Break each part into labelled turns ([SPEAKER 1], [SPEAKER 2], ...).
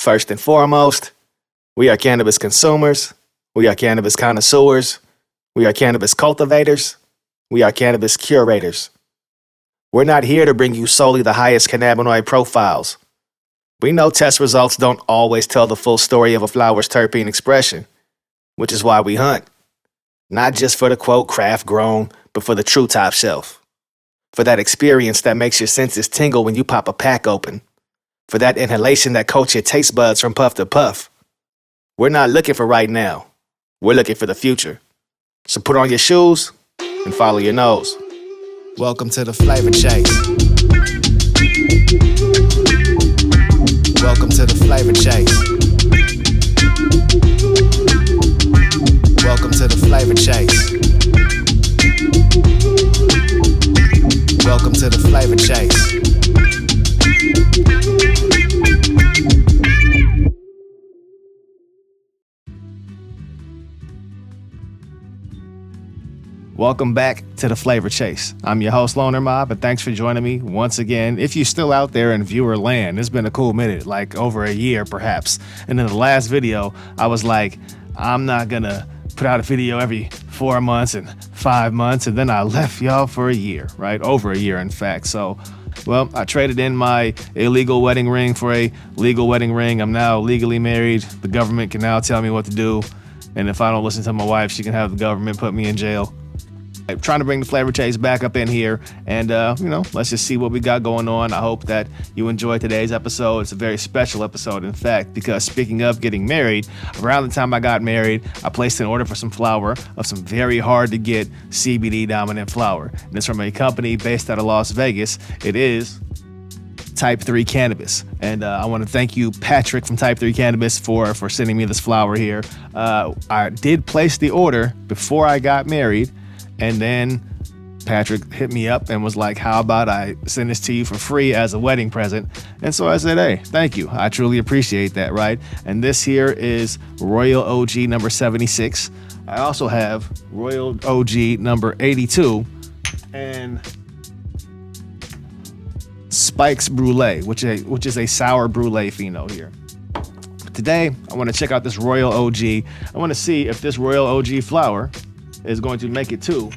[SPEAKER 1] First and foremost, we are cannabis consumers. We are cannabis connoisseurs. We are cannabis cultivators. We are cannabis curators. We're not here to bring you solely the highest cannabinoid profiles. We know test results don't always tell the full story of a flower's terpene expression, which is why we hunt. Not just for the quote craft grown, but for the true top shelf. For that experience that makes your senses tingle when you pop a pack open. For that inhalation that coats your taste buds from puff to puff. We're not looking for right now. We're looking for the future. So put on your shoes and follow your nose. Welcome to the flavor chase. Welcome to the flavor chase. Welcome to the flavor chase. Welcome to the flavor chase. Welcome back to the Flavor Chase. I'm your host, Loner Mob, and thanks for joining me once again. If you're still out there in viewer land, it's been a cool minute, like over a year perhaps. And in the last video, I was like, I'm not gonna put out a video every 4 months and 5 months, and then I left y'all for a year, right? Over a year, in fact. So, well, I traded in my illegal wedding ring for a legal wedding ring. I'm now legally married. The government can now tell me what to do. And if I don't listen to my wife, she can have the government put me in jail. I'm trying to bring the Flavor Chase back up in here, and let's just see what we got going on. I hope that you enjoyed today's episode. It's a very special episode, in fact, because speaking of getting married, around the time I got married, I placed an order for some flower of some very hard to get CBD dominant flower, and it's from a company based out of Las Vegas. It is Typ3 Cannabis, and I want to thank you, Patrick from Typ3 Cannabis, for sending me this flower here. I did place the order before I got married. And then Patrick hit me up and was like, how about I send this to you for free as a wedding present? And so I said, hey, thank you. I truly appreciate that, right? And this here is Royal OG number 76. I also have Royal OG number 82 and Spikes Brulee, which is a sour brulee pheno here. Today, I want to check out this Royal OG. I want to see if this Royal OG flower is going to make it to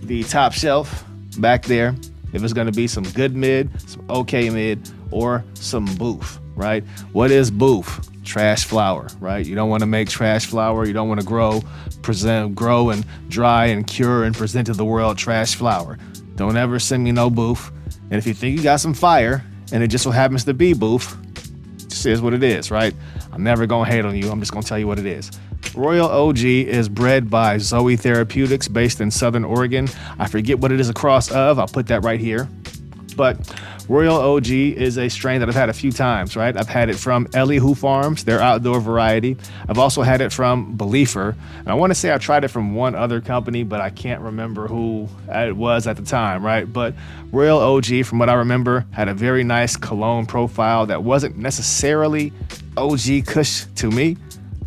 [SPEAKER 1] the top shelf back there, if it's going to be some good mid, some okay mid, or some boof, right? What is boof? Trash flower, right? You don't want to make trash flower. You don't want to grow and dry and cure and present to the world trash flower. Don't ever send me no boof. And if you think you got some fire and it just so happens to be boof, just is what it is, right? I'm never going to hate on you. I'm just going to tell you what it is. Royal OG is bred by Zoe Therapeutics based in Southern Oregon. I forget what it is a cross of. I'll put that right here. But Royal OG is a strain that I've had a few times, right? I've had it from Elihu Farms, their outdoor variety. I've also had it from Beliefer. And I want to say I tried it from one other company, but I can't remember who it was at the time, right? But Royal OG, from what I remember, had a very nice cologne profile that wasn't necessarily OG Kush to me,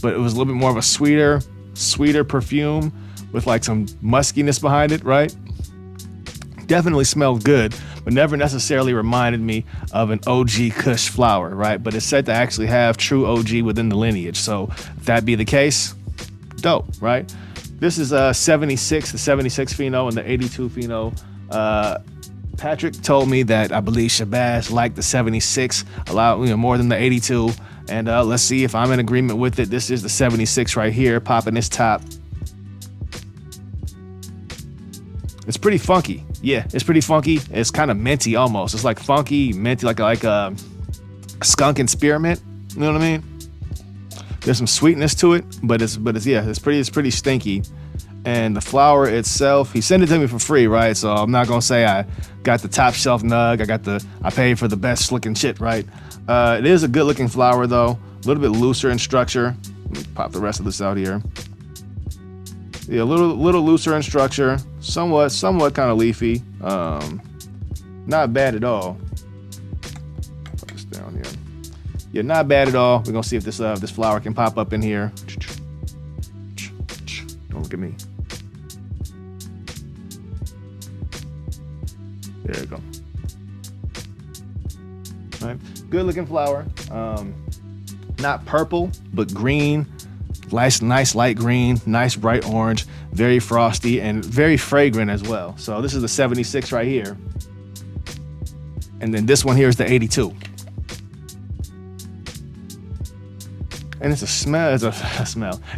[SPEAKER 1] but it was a little bit more of a sweeter perfume with like some muskiness behind it, right? Definitely smelled good, but never necessarily reminded me of an OG Kush flower, right? But it's said to actually have true OG within the lineage. So if that be the case, dope, right? This is a 76, the 76 pheno and the 82 pheno. Patrick told me that I believe Shabazz liked the 76 a lot, more than the 82. And let's see if I'm in agreement with it. This is the 76 right here, popping this top. It's pretty funky. Yeah, it's pretty funky. It's kind of minty almost. It's like funky, minty, like a skunk and spearmint. You know what I mean? There's some sweetness to it, but it's pretty stinky. And the flower itself, he sent it to me for free, right? So I'm not gonna say I got the top shelf nug. I paid for the best looking shit, right? It is a good looking flower though, a little bit looser in structure. Let me pop the rest of this out here. Yeah, a little looser in structure, somewhat kind of leafy. Not bad at all. Put this down here. Yeah, not bad at all. We're gonna see if this flower can pop up in here. Don't look at me. There you go. All right, good looking flower. not purple, but green. Nice light green, nice bright orange, very frosty and very fragrant as well. So this is the 76 right here. And then this one here is the 82. And it's a smell,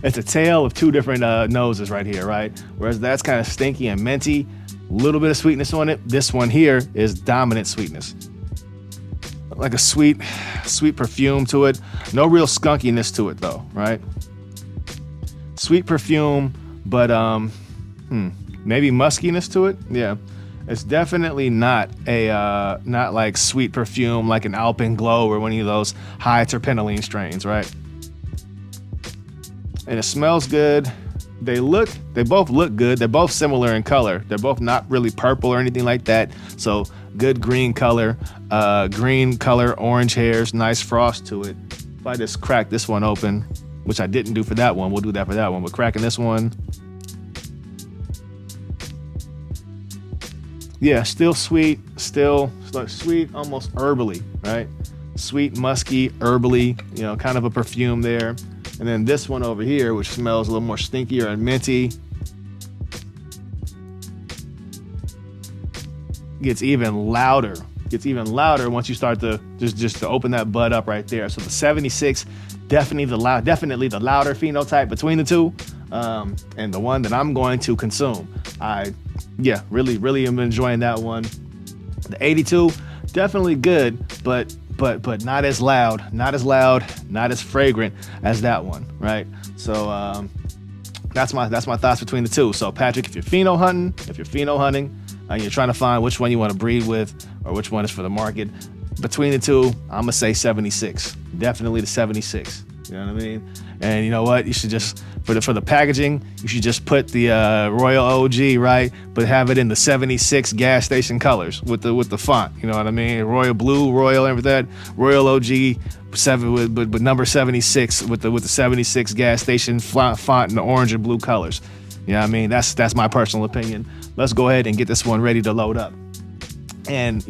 [SPEAKER 1] it's a tale of two different noses right here, right? Whereas that's kind of stinky and minty, a little bit of sweetness on it. This one here is dominant sweetness. Like a sweet perfume to it. No real skunkiness to it though, right? Sweet perfume, but maybe muskiness to it. Yeah, it's definitely not like sweet perfume like an Alpenglow or one of those high terpenoline strains, right? And it smells good. They both look good. They're both similar in color. They're both not really purple or anything like that. So good green color, orange hairs, nice frost to it. If I just crack this one open, which I didn't do for that one. We'll do that for that one. But cracking this one. Yeah, still sweet, sweet, almost herbally, right? Sweet, musky, herbally, kind of a perfume there. And then this one over here, which smells a little more stinkier and minty. Gets even louder once you start to just to open that bud up right there. So the 76, definitely the louder phenotype between the two, and the one that I'm going to consume. Really am enjoying that one. The 82, definitely good, but not as loud, not as fragrant as that one, right? So that's my thoughts between the two. So Patrick, if you're pheno hunting, and you're trying to find which one you want to breed with or which one is for the market, between the two, I'm gonna say 76. Definitely the 76. You know what I mean? And you know what? You should just for the packaging, you should just put the Royal OG, right? But have it in the 76 gas station colors with the font. You know what I mean? Royal blue, Royal, everything. Royal OG 7 with number 76 with the 76 gas station font in the orange and blue colors. You know what I mean? That's my personal opinion. Let's go ahead and get this one ready to load up. And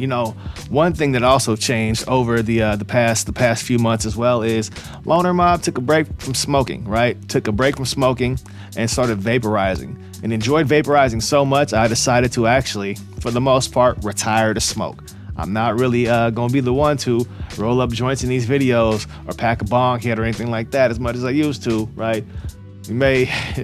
[SPEAKER 1] one thing that also changed over the past few months as well is Loner Mob took a break from smoking, right? Took a break from smoking and started vaporizing, and enjoyed vaporizing so much I decided to actually, for the most part, retire to smoke. I'm not really gonna be the one to roll up joints in these videos or pack a bong hit or anything like that as much as I used to, right? It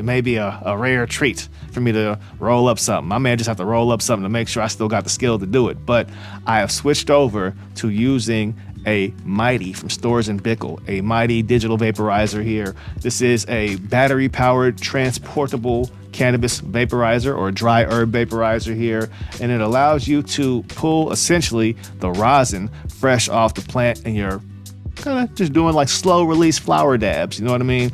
[SPEAKER 1] may be a rare treat for me to roll up something. I may just have to roll up something to make sure I still got the skill to do it. But I have switched over to using a Mighty from Storz & Bickel, a Mighty digital vaporizer here. This is a battery-powered transportable cannabis vaporizer or dry herb vaporizer here, and it allows you to pull essentially the rosin fresh off the plant, and you're kind of just doing like slow release flower dabs, you know what I mean?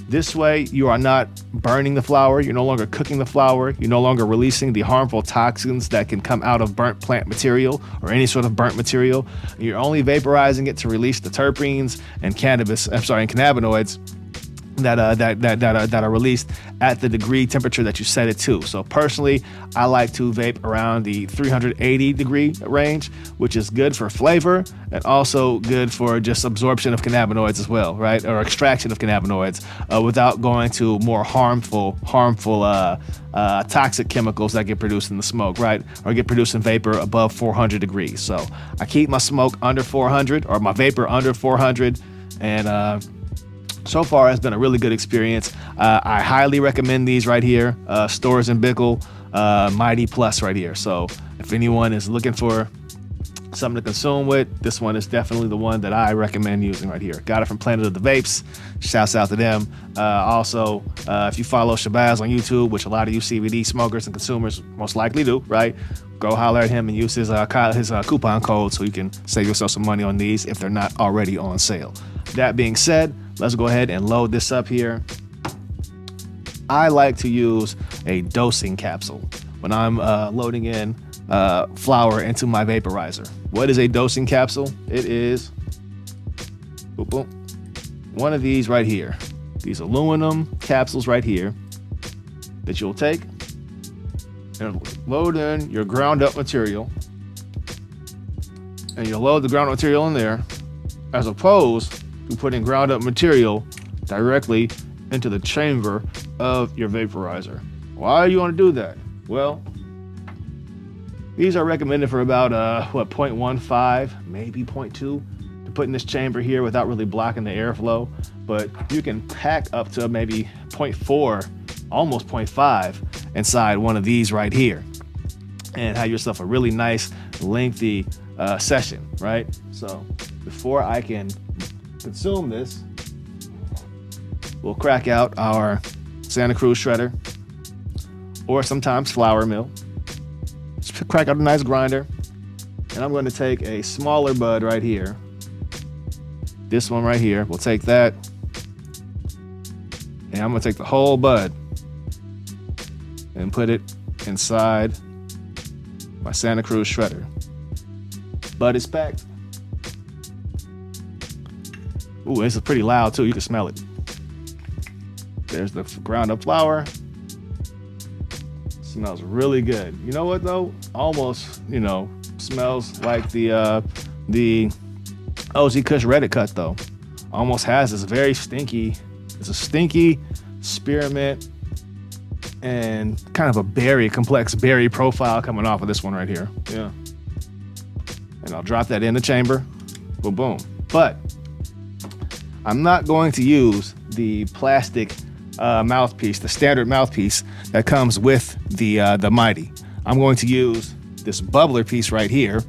[SPEAKER 1] This way, you are not burning the flower. You're no longer cooking the flower. You're no longer releasing the harmful toxins that can come out of burnt plant material or any sort of burnt material. You're only vaporizing it to release the terpenes and cannabinoids that are released at the degree temperature that you set it to. So personally, I like to vape around the 380 degree range, which is good for flavor and also good for just absorption of cannabinoids as well, right? Or extraction of cannabinoids without going to more harmful toxic chemicals that get produced in the smoke, right? Or get produced in vapor above 400 degrees. So I keep my smoke under 400 or my vapor under 400, and so far, it's been a really good experience. I highly recommend these right here, Storz & Bickel Mighty Plus right here. So if anyone is looking for something to consume with, this one is definitely the one that I recommend using right here. Got it from Planet of the Vapes. Shouts out to them. Also, if you follow Shabazz on YouTube, which a lot of you CBD smokers and consumers most likely do, right? Go holler at him and use his coupon code so you can save yourself some money on these if they're not already on sale. That being said, let's go ahead and load this up here. I like to use a dosing capsule when I'm loading in flower into my vaporizer. What is a dosing capsule? It is one of these right here. These aluminum capsules right here that you'll take and load in your ground up material. And you'll load the ground material in there, as opposed you're putting ground up material directly into the chamber of your vaporizer. Why do you want to do that? Well, these are recommended for about 0.15, maybe 0.2 to put in this chamber here without really blocking the airflow. But you can pack up to maybe 0.4, almost 0.5 inside one of these right here, and have yourself a really nice, lengthy session, right? So before I can consume this, we'll crack out our Santa Cruz shredder, or sometimes flour mill. Just crack out a nice grinder, and I'm going to take a smaller bud right here. This one right here, we'll take that, and I'm going to take the whole bud and put it inside my Santa Cruz shredder. Bud is packed. Ooh, this is pretty loud too. You can smell it. There's the ground up flour. Smells really good. You know what though? Almost, smells like the OG Kush Reddit cut though. Almost has this very stinky. It's a stinky spearmint and kind of a complex berry profile coming off of this one right here. Yeah. And I'll drop that in the chamber. Boom, boom. But I'm not going to use the plastic mouthpiece, the standard mouthpiece that comes with the Mighty. I'm going to use this bubbler piece right here,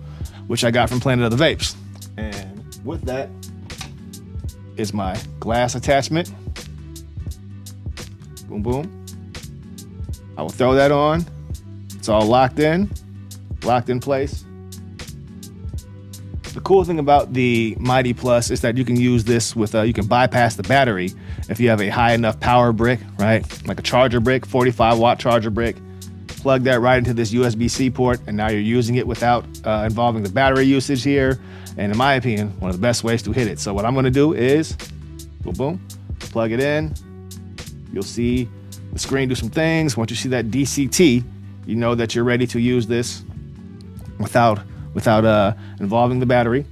[SPEAKER 1] which I got from Planet of the Vapes. And with that is my glass attachment. Boom, boom. I will throw that on. It's all locked in place. The cool thing about the Mighty Plus is that you can use this with, you can bypass the battery if you have a high enough power brick, right? Like a charger brick, 45 watt charger brick. Plug that right into this USB-C port, and now you're using it without involving the battery usage here. And in my opinion, one of the best ways to hit it. So what I'm gonna do is, boom, boom, plug it in. You'll see the screen do some things. Once you see that DCT, you know that you're ready to use this without involving the battery.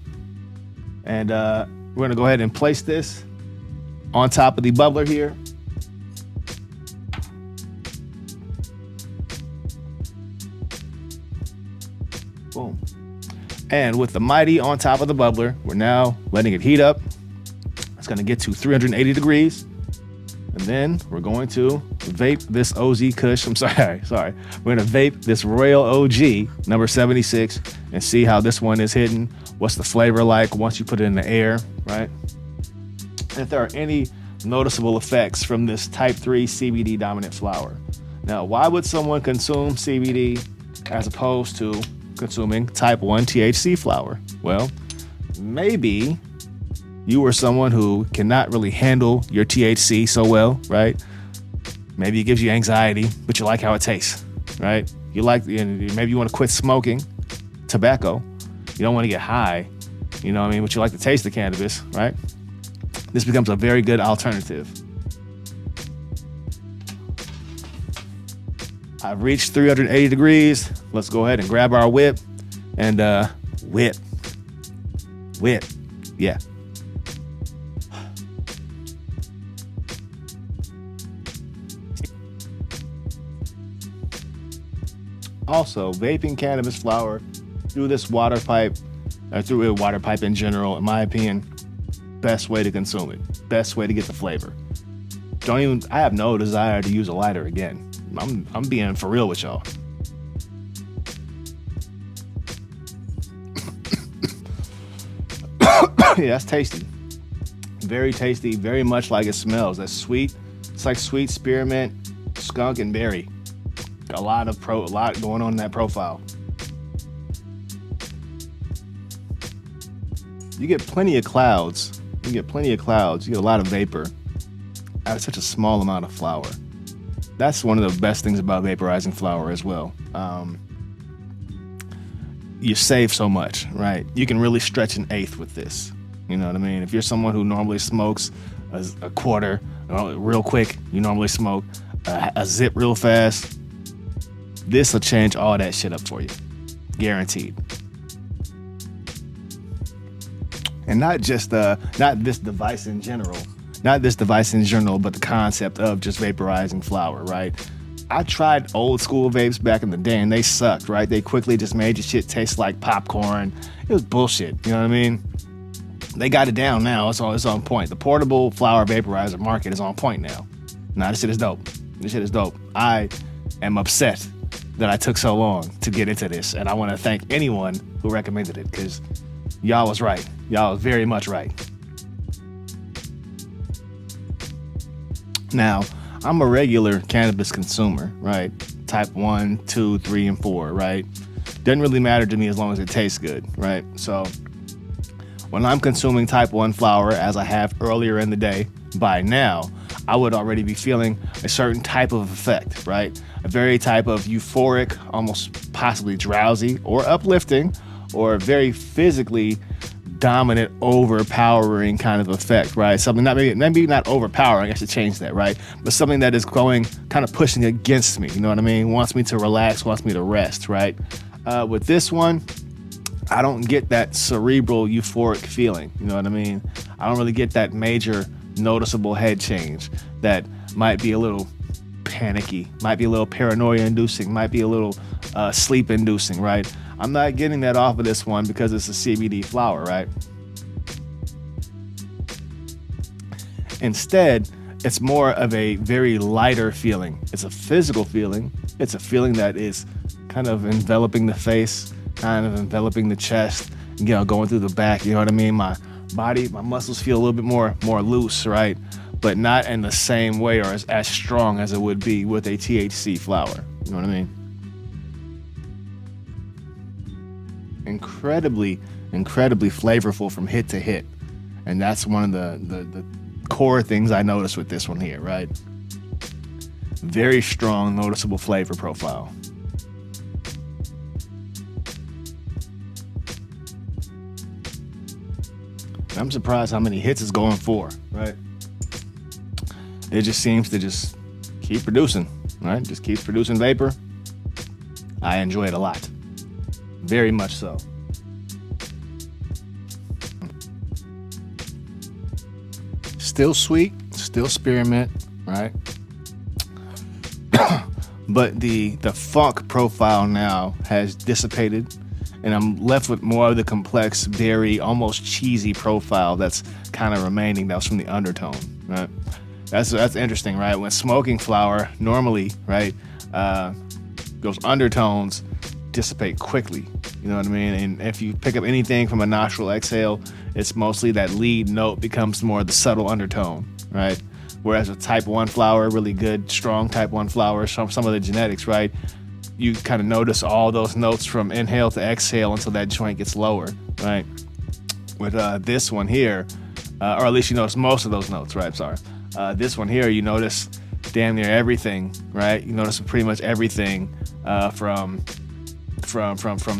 [SPEAKER 1] And we're gonna go ahead and place this on top of the bubbler here. Boom. And with the Mighty on top of the bubbler, we're now letting it heat up. It's gonna get to 380 degrees. And then we're going to vape this OZ Kush. Sorry. We're gonna vape this Royal OG number 76 and see how this one is hitting. What's the flavor like once you put it in the air, right? And if there are any noticeable effects from this Type 3 CBD dominant flower. Now, why would someone consume CBD as opposed to consuming Type 1 THC flower? Well, maybe you are someone who cannot really handle your THC so well, right? Maybe it gives you anxiety, but you like how it tastes, right? Maybe you want to quit smoking tobacco. You don't want to get high, but you like the taste of cannabis, right? This becomes a very good alternative. I've reached 380 degrees. Let's go ahead and grab our whip and whip. Yeah. Also, vaping cannabis flower through this water pipe, or through a water pipe in general, in my opinion, best way to consume it. Best way to get the flavor. I have no desire to use a lighter again. I'm being for real with y'all. Yeah, that's tasty. Very tasty, very much like it smells. That's sweet. It's like sweet spearmint, skunk, and berry. A lot going on in that profile. You get plenty of clouds. You get a lot of vapor out of such a small amount of flower. That's one of the best things about vaporizing flower as well. You save so much, right? You can really stretch an eighth with this. You know what I mean? If you're someone who normally smokes a quarter real quick, you normally smoke a zip real fast, this will change all that shit up for you. Guaranteed. And And not just not this device in general, but the concept of just vaporizing flower, right? I tried old school vapes back in the day and they sucked, right? They quickly just made your shit taste like popcorn. It was bullshit, you know what I mean? They got it down now. It's on point. The portable flower vaporizer market is on point now. Nah, this shit is dope. I am upset that I took so long to get into this, and I want to thank anyone who recommended it, because y'all was right. Y'all was very much right. Now, I'm a regular cannabis consumer, right? Type 1, 2, 3, and 4, right? Doesn't really matter to me as long as it tastes good, right? So when I'm consuming type 1 flower, as I have earlier in the day, by now, I would already be feeling a certain type of effect, right? A very type of euphoric, almost possibly drowsy or uplifting, or very physically dominant, overpowering kind of effect, right? Something not maybe not overpowering, I should change that, right? But something that is going, kind of pushing against me, you know what I mean? Wants me to relax, wants me to rest, right? With this one, I don't get that cerebral euphoric feeling, you know what I mean? I don't really get that major noticeable head change that might be a little panicky, might be a little paranoia inducing, might be a little sleep inducing, right? I'm not getting that off of this one because it's a CBD flower, right? Instead, it's more of a very lighter feeling. It's a physical feeling. It's a feeling that is kind of enveloping the face, kind of enveloping the chest, you know, going through the back, you know what I mean? My body, my muscles feel a little bit more loose, right? But not in the same way or as strong as it would be with a THC flower. You know what I mean? Incredibly flavorful from hit to hit. And that's one of the core things I noticed with this one here, right? Very strong, noticeable flavor profile. I'm surprised how many hits it's going for, right? It just seems to just keep producing, right? Just keeps producing vapor. I enjoy it a lot. Very much so. Still sweet, still spearmint, right? But the funk profile now has dissipated, and I'm left with more of the complex, berry, almost cheesy profile that's kind of remaining. That was from the undertone, right? That's interesting, right? When smoking flower normally, right, those undertones dissipate quickly. You know what I mean? And if you pick up anything from a nostril exhale, it's mostly that lead note becomes more the subtle undertone, right? Whereas with type 1 flower, really good, strong type 1 flower, some of the genetics, right? You kind of notice all those notes from inhale to exhale until that joint gets lower, right? With this one here, or at least you notice most of those notes, right? Sorry. This one here, you notice damn near everything, right? You notice pretty much everything from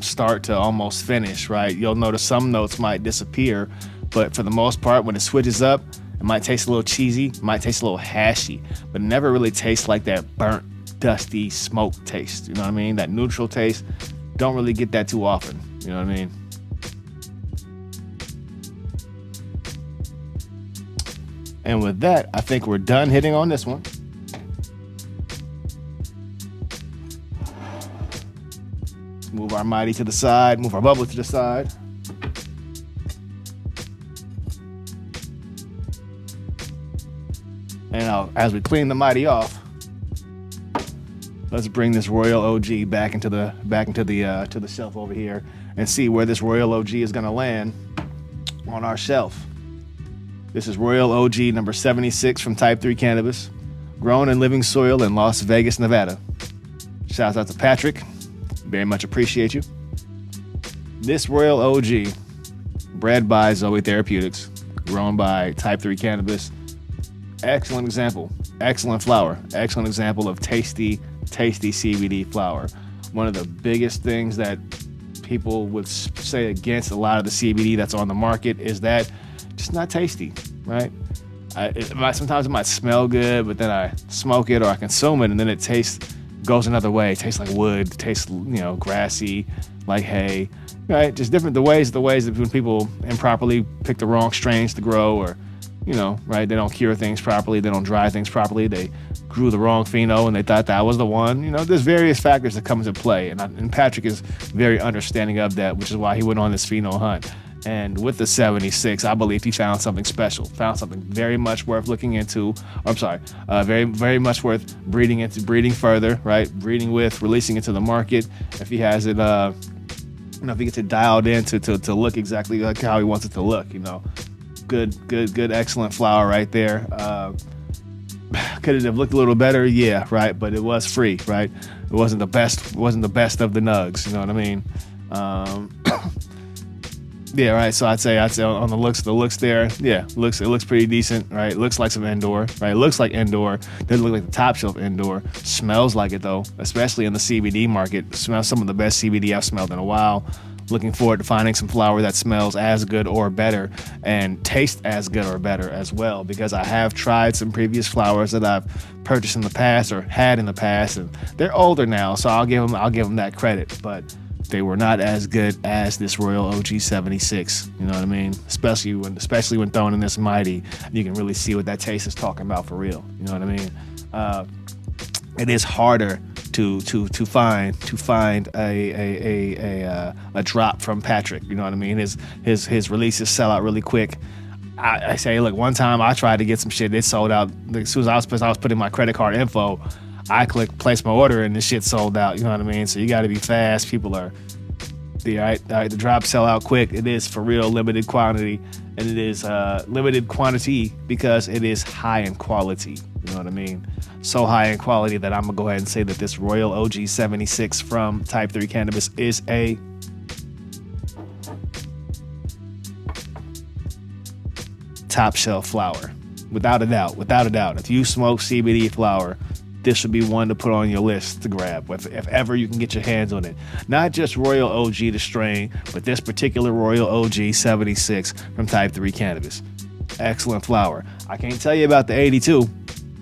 [SPEAKER 1] start to almost finish, right? You'll notice some notes might disappear, but for the most part, when it switches up, it might taste a little cheesy, might taste a little hashy, but it never really tastes like that burnt, dusty smoke taste. You know what I mean? That neutral taste, don't really get that too often. You know what I mean? And with that, I think we're done hitting on this one. Move our mighty to the side, move our bubble to the side. And as we clean the mighty off, let's bring this Royal OG back into the to the shelf over here and see where this Royal OG is gonna land on our shelf. This is Royal OG number 76 from Typ3 Cannabis, grown in living soil in Las Vegas, Nevada. Shouts out to Patrick. Very much appreciate you. This Royal OG, bred by Zoe Therapeutics, grown by Typ3 Cannabis. Excellent example, excellent flower, excellent example of tasty CBD flower. One of the biggest things that people would say against a lot of the CBD that's on the market is that just not tasty, right? Sometimes it might smell good, but then I smoke it or I consume it and then it goes another way. It tastes like wood, tastes, grassy, like hay. right? Just different the ways that when people improperly pick the wrong strains to grow, or right? They don't cure things properly, they don't dry things properly, they grew the wrong pheno and they thought that was the one. There's various factors that come into play, and Patrick is very understanding of that, which is why he went on this pheno hunt. And with the 76, I believe he found something special, found something very much worth looking into. Very, very much worth breeding further, right? Breeding with, releasing into the market. If he has it, if he gets it dialed in to look exactly like how he wants it to look, good, excellent flower right there. Could it have looked a little better? Yeah, right. But it was free, right? It wasn't the best of the nugs. You know what I mean? Yeah, right. So I'd say on the looks there, yeah, it looks pretty decent, right? It looks like some indoor, right? It looks like indoor. Doesn't look like the top shelf indoor. Smells like it though, especially in the CBD market. It smells some of the best CBD I've smelled in a while. Looking forward to finding some flower that smells as good or better and tastes as good or better as well, because I have tried some previous flowers that I've purchased in the past or had in the past, and they're older now, so I'll give them that credit, but they were not as good as this Royal OG 76. You know what I mean? Especially when thrown in this mighty, you can really see what that taste is talking about for real. You know what I mean? It is harder to find a drop from Patrick. You know what I mean? His releases sell out really quick. I say, look, one time I tried to get some shit, it sold out. As soon as I was putting my credit card info, I place my order and the shit sold out. You know what I mean? So you got to be fast. People are, the drops sell out quick. It is for real limited quantity, and it is limited quantity because it is high in quality. You know what I mean? So high in quality that I'm gonna go ahead and say that this Royal OG 76 from Typ3 Cannabis is a top shelf flower, without a doubt. If you smoke CBD flower, this should be one to put on your list to grab if ever you can get your hands on it. Not just Royal OG the strain, but this particular Royal OG 76 from Typ3 Cannabis. Excellent flower. I can't tell you about the 82. You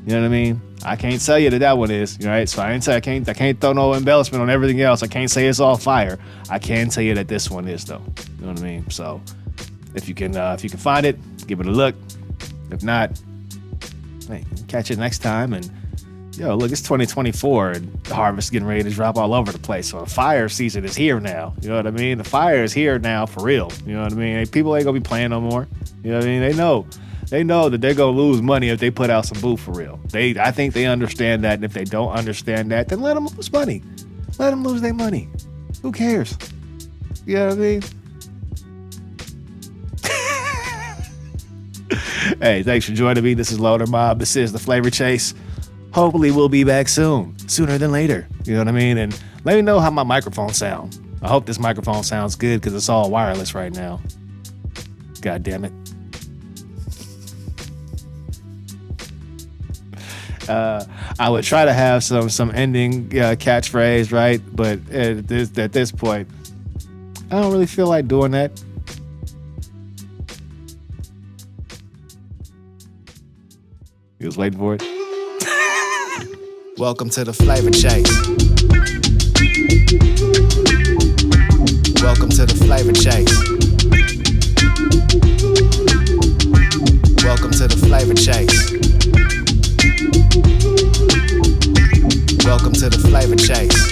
[SPEAKER 1] know what I mean? I can't tell you that one is, right? So I can't throw no embellishment on everything else. I can't say it's all fire. I can tell you that this one is though. You know what I mean? So if you can find it, give it a look. If not, hey, catch it next time. And yo, look, it's 2024 and the harvest getting ready to drop all over the place. So the fire season is here now. You know what I mean? The fire is here now for real. You know what I mean? People ain't gonna be playing no more. You know what I mean? They know that they're gonna lose money if they put out some boo for real. I think they understand that, and if they don't understand that, then let them lose money. Let them lose their money. Who cares? You know what I mean? Hey, thanks for joining me. This is Loader Mob. This is The Flavor Chase. Hopefully we'll be back sooner than later. You know what I mean? And let me know how my microphone sounds. I hope this microphone sounds good because it's all wireless right now. God damn it. I would try to have some ending catchphrase, right? But at this point, I don't really feel like doing that. He was waiting for it. Welcome to the Flavor Chase. Welcome to the Flavor Chase. Welcome to the Flavor Chase. Welcome to the Flavor Chase.